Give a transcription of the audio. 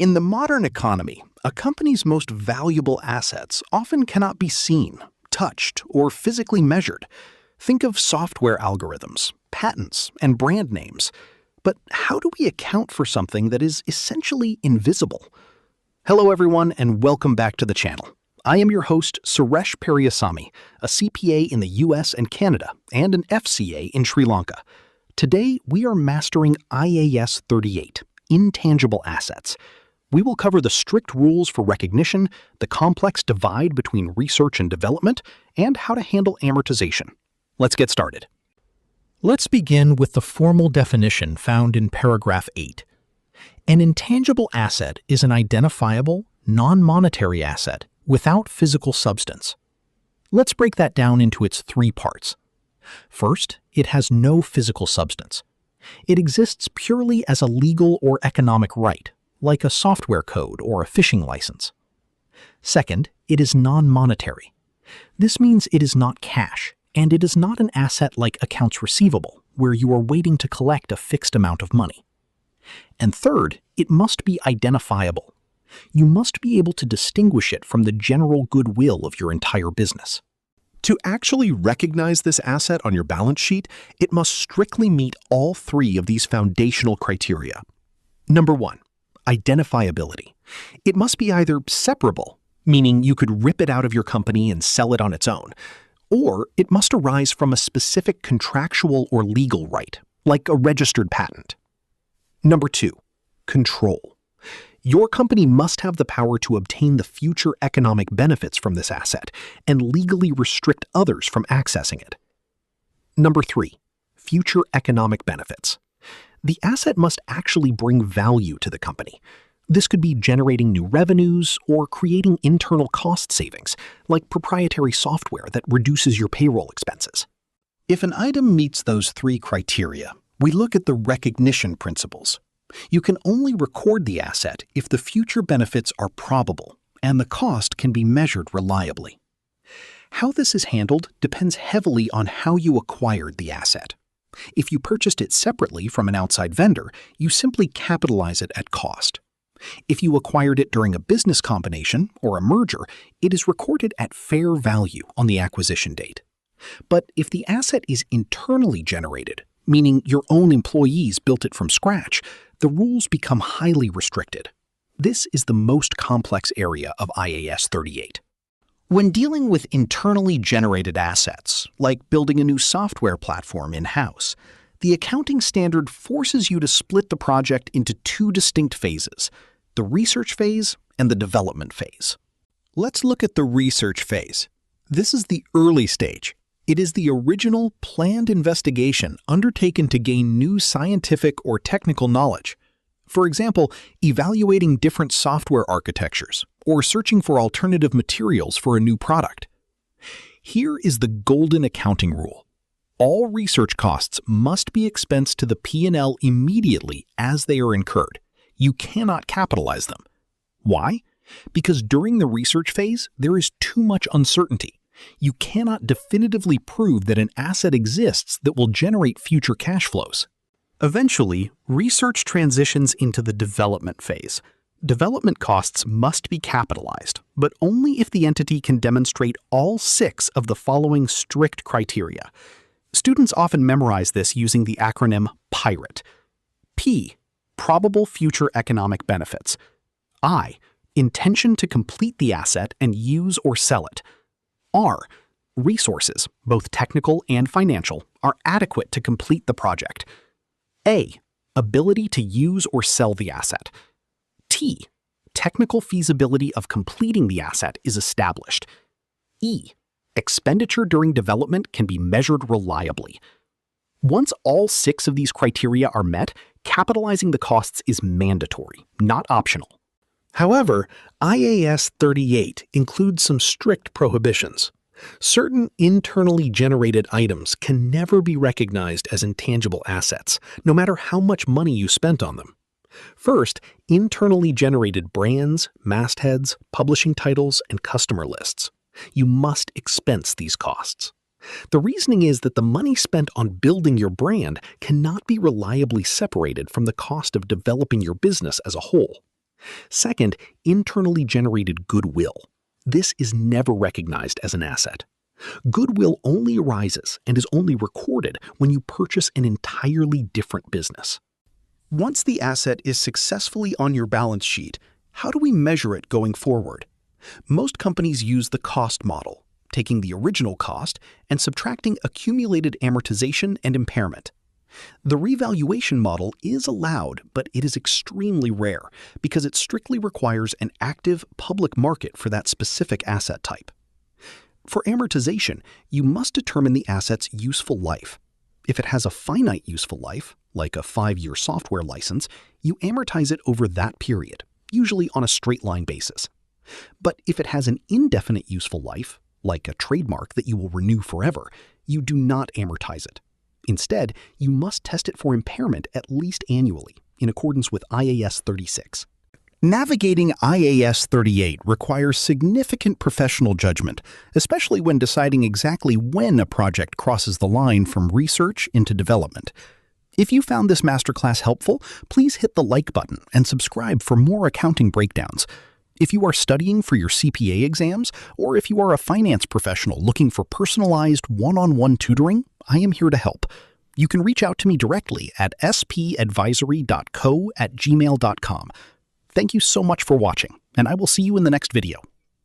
In the modern economy, a company's most valuable assets often cannot be seen, touched, or physically measured. Think of software algorithms, patents, and brand names. But how do we account for something that is essentially invisible? Hello everyone, and welcome back to the channel. I am your host, Suresh Periyasamy, a CPA in the US and Canada, and an FCA in Sri Lanka. Today, we are mastering IAS 38, Intangible Assets. We will cover the strict rules for recognition, the complex divide between research and development, and how to handle amortization. Let's get started. Let's begin with the formal definition found in paragraph 8. An intangible asset is an identifiable, non-monetary asset without physical substance. Let's break that down into its three parts. First, it has no physical substance. It exists purely as a legal or economic right, like a software code or a fishing license. Second, it is non-monetary. This means it is not cash, and it is not an asset like accounts receivable, where you are waiting to collect a fixed amount of money. And third, it must be identifiable. You must be able to distinguish it from the general goodwill of your entire business. To actually recognize this asset on your balance sheet, it must strictly meet all three of these foundational criteria. Number 1, identifiability. It must be either separable, meaning you could rip it out of your company and sell it on its own, or it must arise from a specific contractual or legal right, like a registered patent. Number 2, control. Your company must have the power to obtain the future economic benefits from this asset and legally restrict others from accessing it. Number 3, future economic benefits. The asset must actually bring value to the company. This could be generating new revenues or creating internal cost savings, like proprietary software that reduces your payroll expenses. If an item meets those three criteria, we look at the recognition principles. You can only record the asset if the future benefits are probable and the cost can be measured reliably. How this is handled depends heavily on how you acquired the asset. If you purchased it separately from an outside vendor, you simply capitalize it at cost. If you acquired it during a business combination or a merger, it is recorded at fair value on the acquisition date. But if the asset is internally generated, meaning your own employees built it from scratch, the rules become highly restricted. This is the most complex area of IAS 38. When dealing with internally generated assets, like building a new software platform in-house, the accounting standard forces you to split the project into two distinct phases, the research phase and the development phase. Let's look at the research phase. This is the early stage. It is the original planned investigation undertaken to gain new scientific or technical knowledge. For example, evaluating different software architectures or searching for alternative materials for a new product. Here is the golden accounting rule. All research costs must be expensed to the P&L immediately as they are incurred. You cannot capitalize them. Why? Because during the research phase, there is too much uncertainty. You cannot definitively prove that an asset exists that will generate future cash flows. Eventually, research transitions into the development phase. Development costs must be capitalized, but only if the entity can demonstrate all 6 of the following strict criteria. Students often memorize this using the acronym P.I.R.A.T.E. P. Probable future economic benefits. I. Intention to complete the asset and use or sell it. R. Resources, both technical and financial, are adequate to complete the project. A. Ability to use or sell the asset. T. Technical feasibility of completing the asset is established. E. Expenditure during development can be measured reliably. Once all 6 of these criteria are met, capitalizing the costs is mandatory, not optional. However, IAS 38 includes some strict prohibitions. Certain internally generated items can never be recognized as intangible assets, no matter how much money you spent on them. First, internally generated brands, mastheads, publishing titles, and customer lists. You must expense these costs. The reasoning is that the money spent on building your brand cannot be reliably separated from the cost of developing your business as a whole. Second, internally generated goodwill. This is never recognized as an asset. Goodwill only arises and is only recorded when you purchase an entirely different business. Once the asset is successfully on your balance sheet, how do we measure it going forward? Most companies use the cost model, taking the original cost and subtracting accumulated amortization and impairment. The revaluation model is allowed, but it is extremely rare because it strictly requires an active public market for that specific asset type. For amortization, you must determine the asset's useful life. If it has a finite useful life, like a 5-year software license, you amortize it over that period, usually on a straight-line basis. But if it has an indefinite useful life, like a trademark that you will renew forever, you do not amortize it. Instead, you must test it for impairment at least annually, in accordance with IAS 36. Navigating IAS 38 requires significant professional judgment, especially when deciding exactly when a project crosses the line from research into development. If you found this masterclass helpful, please hit the like button and subscribe for more accounting breakdowns. If you are studying for your CPA exams, or if you are a finance professional looking for personalized one-on-one tutoring, I am here to help. You can reach out to me directly at spadvisory.co@gmail.com. Thank you so much for watching, and I will see you in the next video.